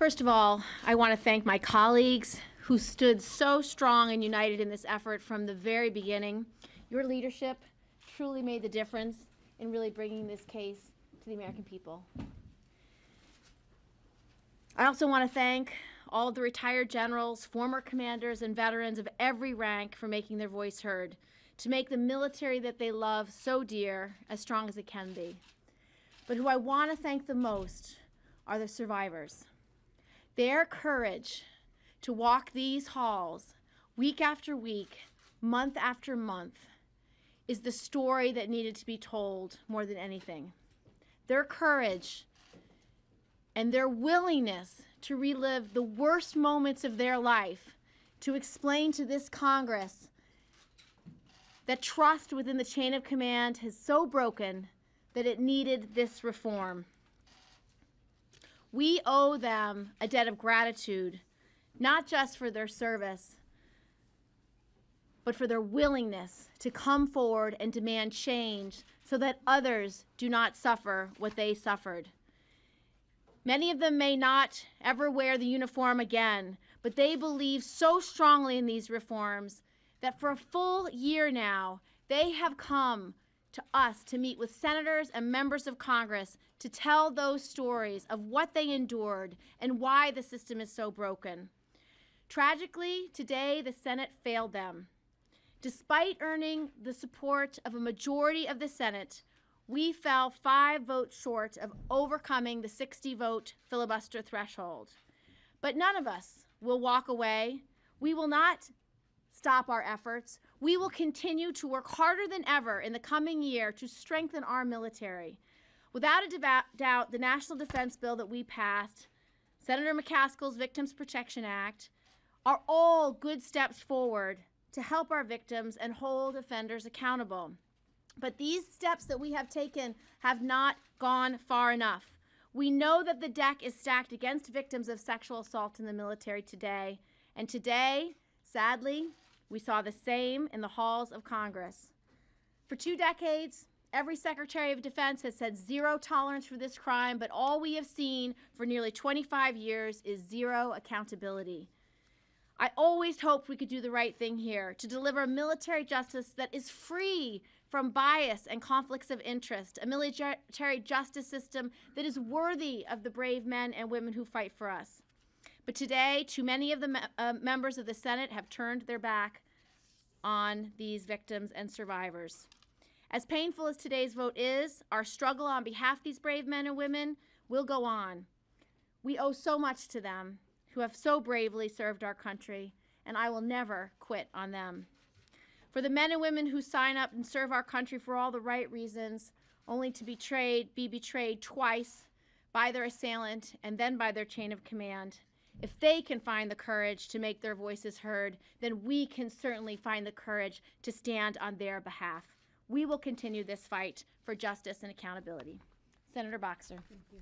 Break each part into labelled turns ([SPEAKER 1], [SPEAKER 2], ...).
[SPEAKER 1] First of all, I want to thank my colleagues who stood so strong and united in this effort from the very beginning. Your leadership truly made the difference in really bringing this case to the American people. I also want to thank all of the retired generals, former commanders, and veterans of every rank for making their voice heard, to make the military that they love so dear as strong as it can be. But who I want to thank the most are the survivors. Their courage to walk these halls week after week, month after month, is the story that needed to be told more than anything. Their courage and their willingness to relive the worst moments of their life, to explain to this Congress that trust within the chain of command has so broken that it needed this reform. We owe them a debt of gratitude, not just for their service, but for their willingness to come forward and demand change so that others do not suffer what they suffered. Many of them may not ever wear the uniform again, but they believe so strongly in these reforms that for a full year now, they have come to us to meet with senators and members of Congress to tell those stories of what they endured and why the system is so broken. Tragically, today the Senate failed them. Despite earning the support of a majority of the Senate, we fell 5 votes short of overcoming the 60-vote filibuster threshold. But none of us will walk away. We will not stop our efforts. We will continue to work harder than ever in the coming year to strengthen our military. Without a doubt, the National Defense Bill that we passed, Senator McCaskill's Victims Protection Act, are all good steps forward to help our victims and hold offenders accountable. But these steps that we have taken have not gone far enough. We know that the deck is stacked against victims of sexual assault in the military today. And today, sadly, we saw the same in the halls of Congress. For 2 decades, every Secretary of Defense has said zero tolerance for this crime, but all we have seen for nearly 25 years is zero accountability. I always hoped we could do the right thing here, to deliver a military justice that is free from bias and conflicts of interest, a military justice system that is worthy of the brave men and women who fight for us. But today, too many of the members of the Senate have turned their back on these victims and survivors. As painful as today's vote is, our struggle on behalf of these brave men and women will go on. We owe so much to them who have so bravely served our country, and I will never quit on them. For the men and women who sign up and serve our country for all the right reasons, only to be betrayed twice by their assailant and then by their chain of command, if they can find the courage to make their voices heard, then we can certainly find the courage to stand on their behalf. We will continue this fight for justice and accountability. Senator Boxer.
[SPEAKER 2] Thank you.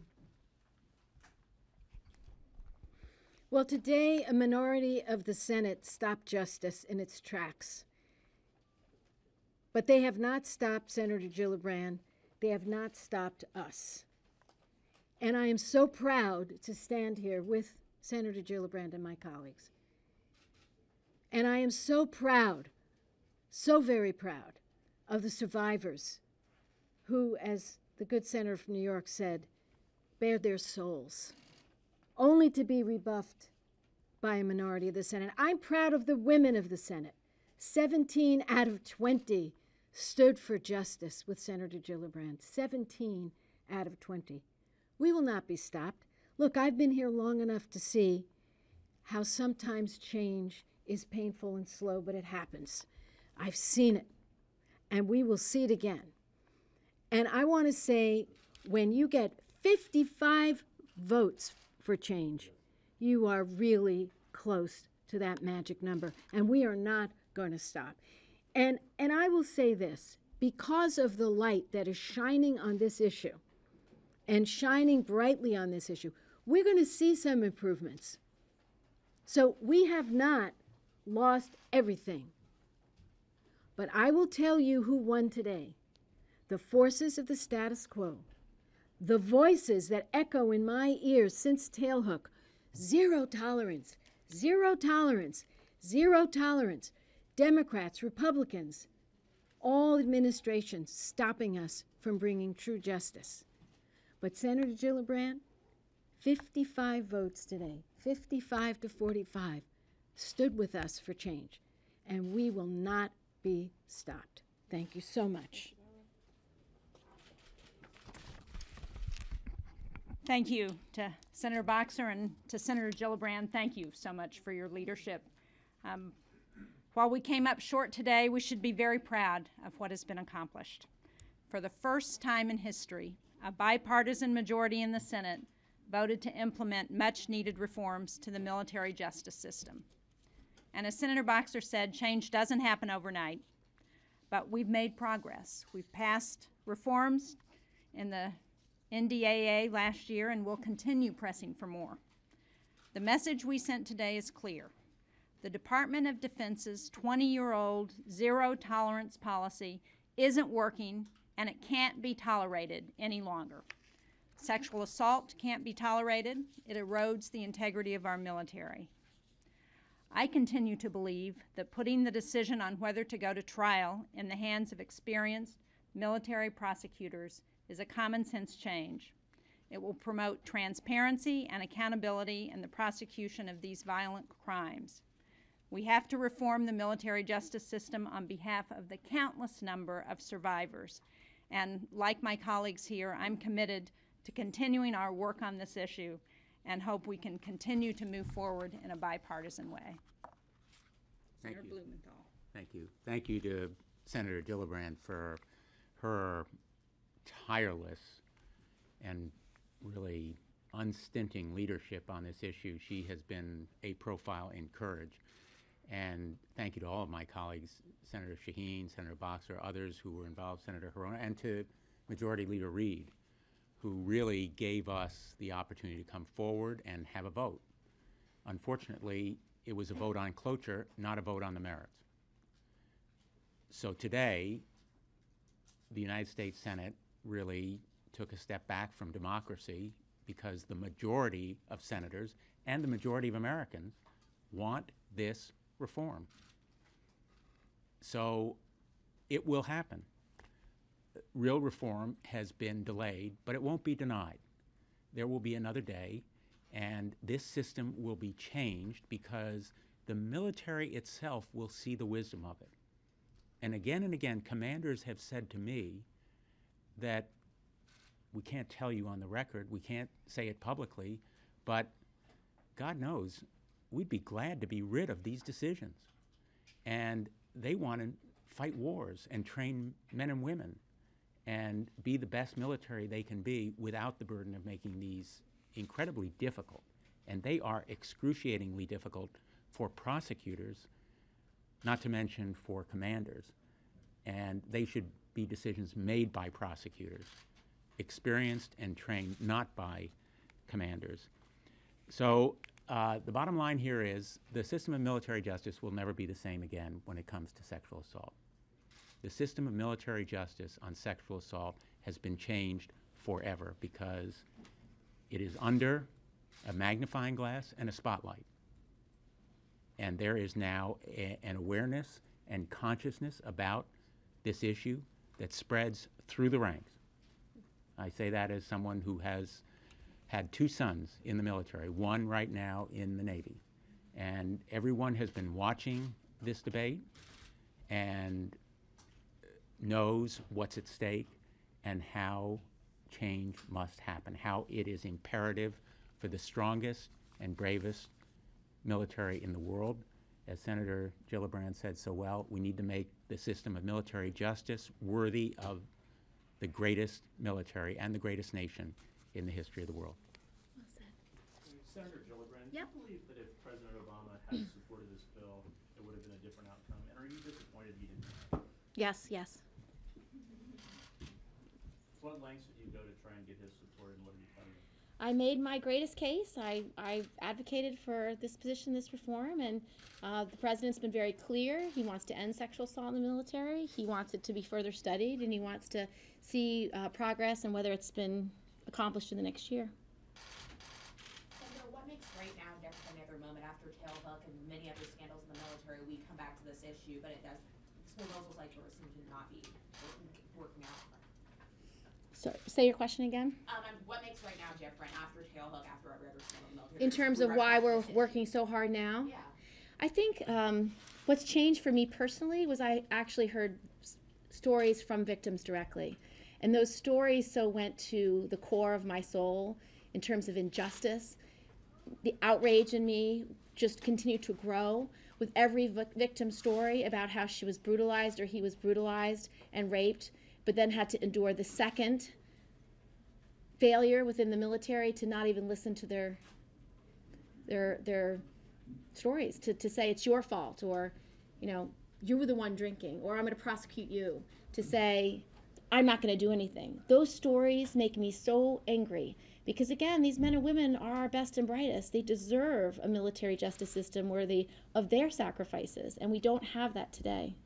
[SPEAKER 2] Well, today, a minority of the Senate stopped justice in its tracks. But they have not stopped Senator Gillibrand. They have not stopped us. And I am so proud to stand here with Senator Gillibrand and my colleagues. And I am so proud, so very proud, of the survivors who, as the good senator from New York said, bared their souls, only to be rebuffed by a minority of the Senate. I'm proud of the women of the Senate. 17 out of 20 stood for justice with Senator Gillibrand. 17 out of 20. We will not be stopped. Look, I've been here long enough to see how sometimes change is painful and slow, but it happens. I've seen it, and we will see it again. And I want to say, when you get 55 votes for change, you are really close to that magic number, and we are not going to stop. And I will say this, because of the light that is shining on this issue, and shining brightly on this issue, we're going to see some improvements. So we have not lost everything. But I will tell you who won today. The forces of the status quo, the voices that echo in my ears since Tailhook, Zero tolerance, zero tolerance, zero tolerance. Democrats, Republicans, all administrations stopping us from bringing true justice. But Senator Gillibrand, 55 votes today, 55 to 45, stood with us for change, and we will not be stopped. Thank you so much.
[SPEAKER 3] Thank you to Senator Boxer and to Senator Gillibrand. Thank you so much for your leadership. While we came up short today, we should be very proud of what has been accomplished. For the first time in history, a bipartisan majority in the Senate voted to implement much-needed reforms to the military justice system. And as Senator Boxer said, change doesn't happen overnight, but we've made progress. We've passed reforms in the NDAA last year, and we'll continue pressing for more. The message we sent today is clear. The Department of Defense's 20-year-old zero-tolerance policy isn't working, and it can't be tolerated any longer. Sexual assault can't be tolerated. It erodes the integrity of our military. I continue to believe that putting the decision on whether to go to trial in the hands of experienced military prosecutors is a common-sense change. It will promote transparency and accountability in the prosecution of these violent crimes. We have to reform the military justice system on behalf of the countless number of survivors. And like my colleagues here, I'm committed to continuing our work on this issue and hope we can continue to move forward in a bipartisan way.
[SPEAKER 4] Thank
[SPEAKER 3] Senator
[SPEAKER 4] you.
[SPEAKER 3] Blumenthal.
[SPEAKER 4] Thank you. Thank you to Senator Gillibrand for her tireless and really unstinting leadership on this issue. She has been a profile in courage. And thank you to all of my colleagues, Senator Shaheen, Senator Boxer, others who were involved, Senator Hirona, and to Majority Leader Reid, who really gave us the opportunity to come forward and have a vote. Unfortunately, it was a vote on cloture, not a vote on the merits. So today, the United States Senate really took a step back from democracy because the majority of senators and the majority of Americans want this reform. So it will happen. Real reform has been delayed, but it won't be denied. There will be another day, and this system will be changed because the military itself will see the wisdom of it. And again, commanders have said to me that we can't tell you on the record, we can't say it publicly, but God knows, we'd be glad to be rid of these decisions. And they want to fight wars and train men and women and be the best military they can be without the burden of making these incredibly difficult. And they are excruciatingly difficult for prosecutors, not to mention for commanders. And they should be decisions made by prosecutors, experienced and trained, not by commanders. So the bottom line here is the system of military justice will never be the same again when it comes to sexual assault. The system of military justice on sexual assault has been changed forever because it is under a magnifying glass and a spotlight. And there is now an awareness and consciousness about this issue that spreads through the ranks. I say that as someone who has had 2 sons in the military, one right now in the Navy. And everyone has been watching this debate and knows what's at stake and how change must happen, how it is imperative for the strongest and bravest military in the world. As Senator Gillibrand said so well, we need to make the system of military justice worthy of the greatest military and the greatest nation in the history of the world.
[SPEAKER 1] Well said.
[SPEAKER 5] Senator Gillibrand,
[SPEAKER 1] Yep.
[SPEAKER 5] do you believe that if President Obama had supported this bill, it would have been a different outcome? And are you disappointed he didn't?
[SPEAKER 1] Yes, yes.
[SPEAKER 5] What lengths did you go to try and get his support, and what did he tell you?
[SPEAKER 1] I made my greatest case. I advocated for this position, this reform, and the president's been very clear. He wants to end sexual assault in the military. He wants it to be further studied, and he wants to see progress and whether it's been accomplished in the next year.
[SPEAKER 6] Senator, what makes right now moment after Tailhook and many other scandals in the military. We come back to this issue, but it does. The proposals like yours seem to not be working out.
[SPEAKER 1] So, say your question again.
[SPEAKER 6] And what makes right now different after Tailhook, after every other scandal in the military?
[SPEAKER 1] In terms of why we're working so hard now?
[SPEAKER 6] Yeah.
[SPEAKER 1] I think what's changed for me personally was I actually heard stories from victims directly. And those stories so went to the core of my soul in terms of injustice. The outrage in me just continued to grow with every victim story about how she was brutalized or he was brutalized and raped, but then had to endure the second failure within the military to not even listen to their stories, to say it's your fault, or, you know, you were the one drinking, or I'm going to prosecute you, to say I'm not going to do anything. Those stories make me so angry because, again, these men and women are our best and brightest. They deserve a military justice system worthy of their sacrifices, and we don't have that today.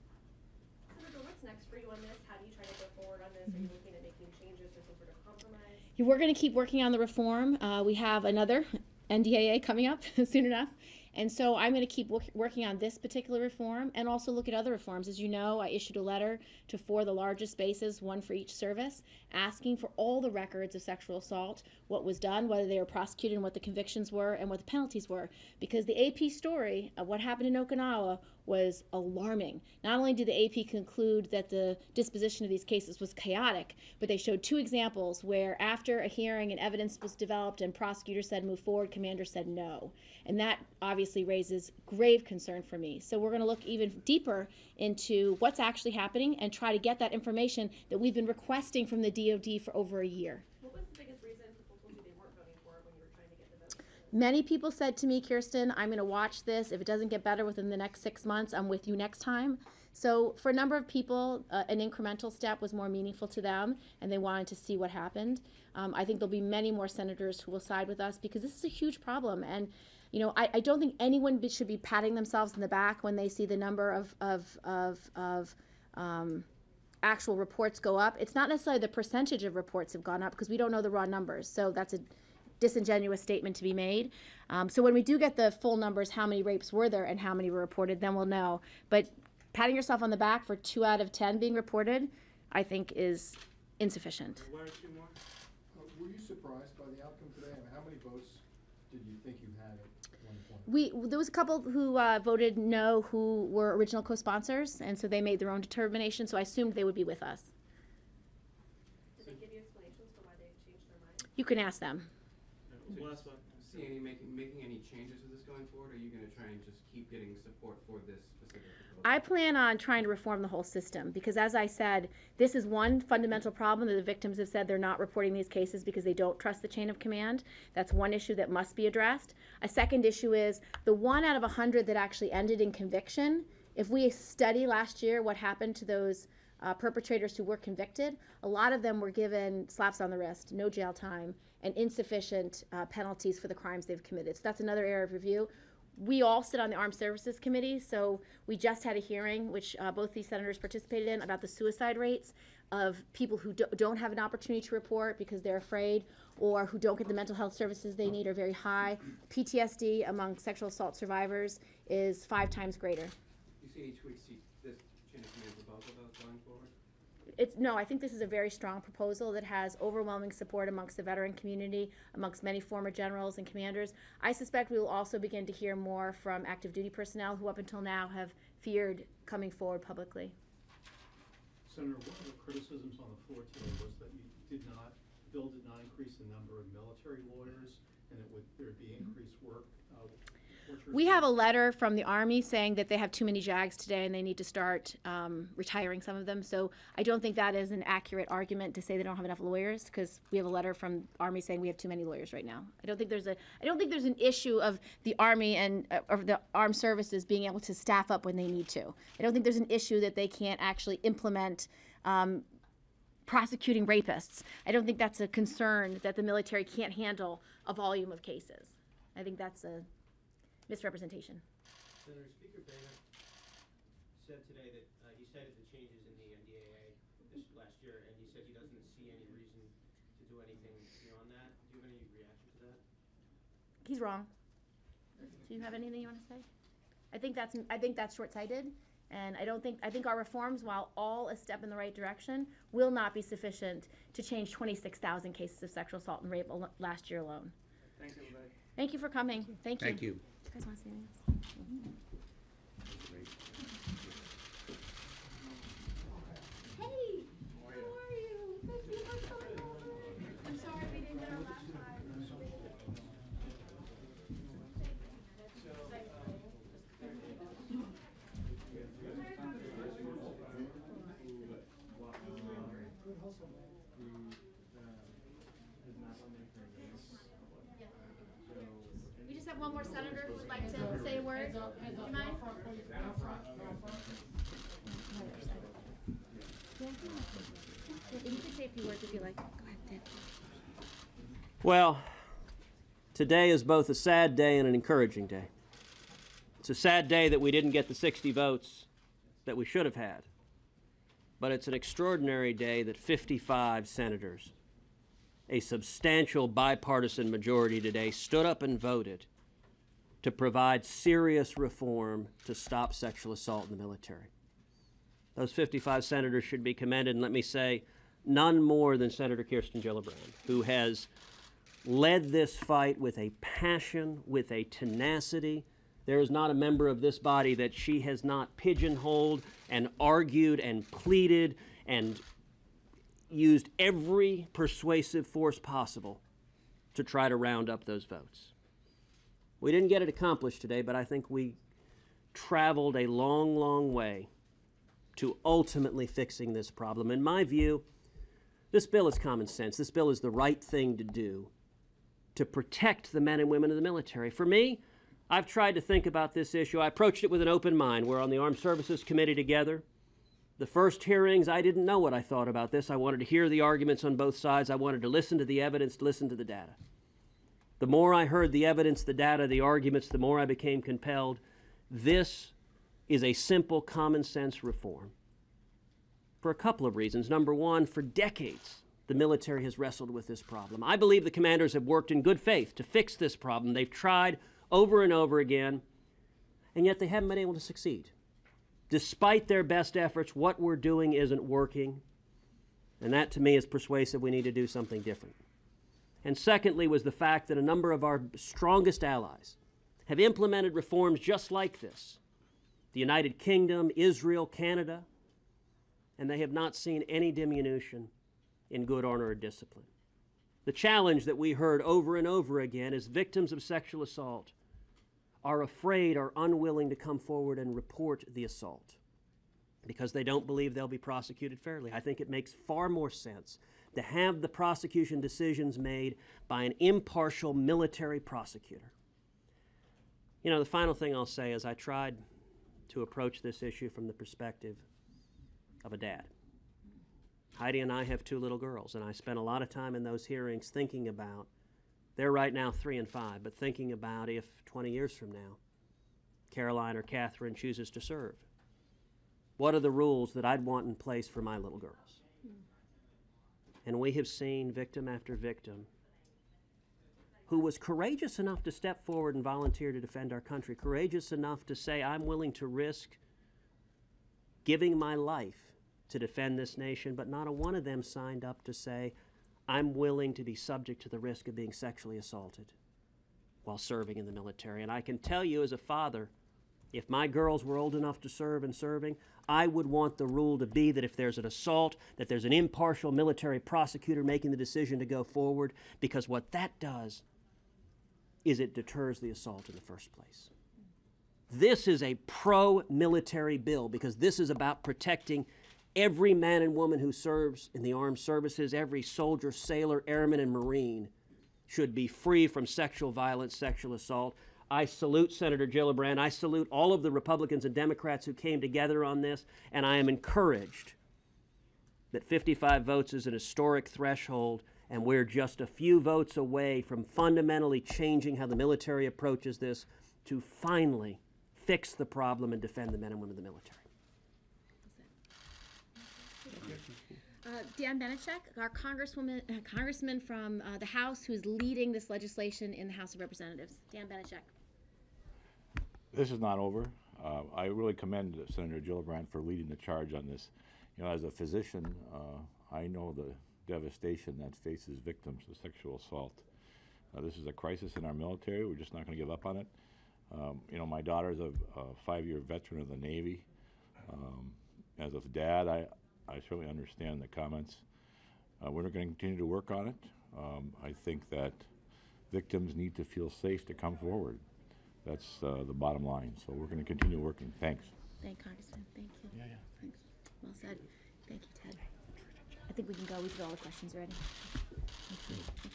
[SPEAKER 7] Senator, what's next for you on this? How do you try to go forward on this? Are you looking at making changes or some sort of compromise?
[SPEAKER 1] We're going to keep working on the reform. We have another NDAA coming up soon enough. And so I'm going to keep working on this particular reform and also look at other reforms. As you know, I issued a letter to 4 of the largest bases, 1 for each service, asking for all the records of sexual assault, what was done, whether they were prosecuted, and what the convictions were, and what the penalties were. Because the AP story of what happened in Okinawa was alarming. Not only did the AP conclude that the disposition of these cases was chaotic, but they showed 2 examples where after a hearing and evidence was developed and prosecutors said move forward, commander said no. And that obviously raises grave concern for me. So we're going to look even deeper into what's actually happening and try to get that information that we've been requesting from the DoD for over a year.
[SPEAKER 7] What was the biggest reason people told you they weren't voting for it when you were trying to get the vote?
[SPEAKER 1] Many people said to me, Kirsten, I'm going to watch this. If it doesn't get better within the next 6 months, I'm with you next time. So for a number of people, an incremental step was more meaningful to them, and they wanted to see what happened. I think there'll be many more senators who will side with us because this is a huge problem. And you know, I don't think anyone should be patting themselves in the back when they see the number of actual reports go up. It's not necessarily the percentage of reports have gone up because we don't know the raw numbers. So that's a disingenuous statement to be made. So when we do get the full numbers, how many rapes were there and how many were reported, then we'll know. But patting yourself on the back for 2 out of 10 being reported, I think is insufficient.
[SPEAKER 8] One or two more.
[SPEAKER 9] Were you surprised by the outcome today? I mean, how many votes did you think you had at one point?
[SPEAKER 1] There was a couple who voted no who were original co-sponsors, and so they made their own determination, so I assumed they would be with us.
[SPEAKER 7] Did they give you explanations for why they changed their mind?
[SPEAKER 1] You can ask them.
[SPEAKER 8] Last one.
[SPEAKER 10] See any making any changes to this going forward, or are you going to try and just keep getting support for this specific proposal?
[SPEAKER 1] I plan on trying to reform the whole system because, as I said, this is one fundamental problem that the victims have said they're not reporting these cases because they don't trust the chain of command. That's one issue that must be addressed. A second issue is the 1 out of 100 that actually ended in conviction. If we study last year what happened to those perpetrators who were convicted, a lot of them were given slaps on the wrist, no jail time, and insufficient penalties for the crimes they've committed. So that's another area of review. We all sit on the Armed Services Committee, so we just had a hearing, which both these senators participated in, about the suicide rates of people who don't have an opportunity to report because they're afraid or who don't get the mental health services they need are very high. PTSD among sexual assault survivors is 5 times greater.
[SPEAKER 10] Do you see any tweaks to this chain of command proposal though going forward?
[SPEAKER 1] No, I think this is a very strong proposal that has overwhelming support amongst the veteran community, amongst many former generals and commanders. I suspect we will also begin to hear more from active duty personnel who up until now have feared coming forward publicly.
[SPEAKER 5] Senator, one of the criticisms on the floor today was that the bill did not increase the number of military lawyers, and there'd be increased work.
[SPEAKER 1] We have a letter from the Army saying that they have too many JAGs today and they need to start retiring some of them. So I don't think that is an accurate argument to say they don't have enough lawyers, because we have a letter from Army saying we have too many lawyers right now. I don't think there's an issue of the Army and of the armed services being able to staff up when they need to. I don't think there's an issue that they can't actually implement prosecuting rapists. I don't think that's a concern that the military can't handle a volume of cases. I think that's a misrepresentation.
[SPEAKER 8] Senator, Speaker Boehner said today that he cited the changes in the NDAA this last year, and he said he doesn't see any reason to do anything beyond that. Do you have any reaction to that?
[SPEAKER 1] He's wrong. Do you have anything you want to say? I think that's short-sighted, and I think our reforms, while all a step in the right direction, will not be sufficient to change 26,000 cases of sexual assault and rape last year alone.
[SPEAKER 5] Thanks, everybody.
[SPEAKER 1] Thank you for coming. Thank you.
[SPEAKER 4] Thank you.
[SPEAKER 1] Do you guys want to say anything else? Hey, how are you? Thank you for coming over. I'm sorry we didn't get our last time. We just have one more senator who would like to say a word. Do you mind? You can say a few words if you like. Go ahead, Dan.
[SPEAKER 11] Well, today is both a sad day and an encouraging day. It's a sad day that we didn't get the 60 votes that we should have had. But it's an extraordinary day that 55 senators, a substantial bipartisan majority today, stood up and voted to provide serious reform to stop sexual assault in the military. Those 55 senators should be commended, and let me say, none more than Senator Kirsten Gillibrand, who has led this fight with a passion, with a tenacity. There is not a member of this body that she has not pigeonholed and argued and pleaded and used every persuasive force possible to try to round up those votes. We didn't get it accomplished today, but I think we traveled a long, long way to ultimately fixing this problem. In my view, this bill is common sense. This bill is the right thing to do to protect the men and women of the military. For me, I've tried to think about this issue. I approached it with an open mind. We're on the Armed Services Committee together. The first hearings, I didn't know what I thought about this. I wanted to hear the arguments on both sides. I wanted to listen to the evidence, listen to the data. The more I heard the evidence, the data, the arguments, the more I became compelled. This is a simple, common sense reform for a couple of reasons. Number one, for decades, the military has wrestled with this problem. I believe the commanders have worked in good faith to fix this problem. They've tried over and over again, and yet they haven't been able to succeed. Despite their best efforts, what we're doing isn't working, and that to me is persuasive. We need to do something different. And secondly was the fact that a number of our strongest allies have implemented reforms just like this. The United Kingdom, Israel, Canada, and they have not seen any diminution in good order or discipline. The challenge that we heard over and over again is victims of sexual assault are afraid or unwilling to come forward and report the assault because they don't believe they'll be prosecuted fairly. I think it makes far more sense to have the prosecution decisions made by an impartial military prosecutor. You know, the final thing I'll say is I tried to approach this issue from the perspective of a dad. Heidi and I have 2 little girls, and I spent a lot of time in those hearings thinking about, they're right now 3 and 5, but thinking about if 20 years from now, Caroline or Catherine chooses to serve, what are the rules that I'd want in place for my little girls? And we have seen victim after victim who was courageous enough to step forward and volunteer to defend our country, courageous enough to say, I'm willing to risk giving my life to defend this nation, but not a one of them signed up to say, I'm willing to be subject to the risk of being sexually assaulted while serving in the military. And I can tell you as a father, if my girls were old enough to serve and serving, I would want the rule to be that if there's an assault, that there's an impartial military prosecutor making the decision to go forward, because what that does is it deters the assault in the first place. This is a pro-military bill because this is about protecting every man and woman who serves in the armed services. Every soldier, sailor, airman, and Marine should be free from sexual violence, sexual assault. I salute Senator Gillibrand. I salute all of the Republicans and Democrats who came together on this, and I am encouraged that 55 votes is an historic threshold, and we're just a few votes away from fundamentally changing how the military approaches this to finally fix the problem and defend the men and women of the military.
[SPEAKER 1] Dan Beneček, our congressman from the House who's leading this legislation in the House of Representatives. Dan Beneček.
[SPEAKER 12] This is not over. I really commend Senator Gillibrand for leading the charge on this. You know, as a physician, I know the devastation that faces victims of sexual assault. This is a crisis in our military. We're just not going to give up on it. You know, my daughter's a 5-year veteran of the Navy. As a dad, I certainly understand the comments. We're going to continue to work on it. I think that victims need to feel safe to come forward. That's the bottom line. So we're going to continue working. Thanks.
[SPEAKER 1] Thank you, Congressman. Thank you.
[SPEAKER 12] Yeah.
[SPEAKER 1] Thanks. Well said. Thank you, Ted. I think we can go. We did all the questions already. Thank you.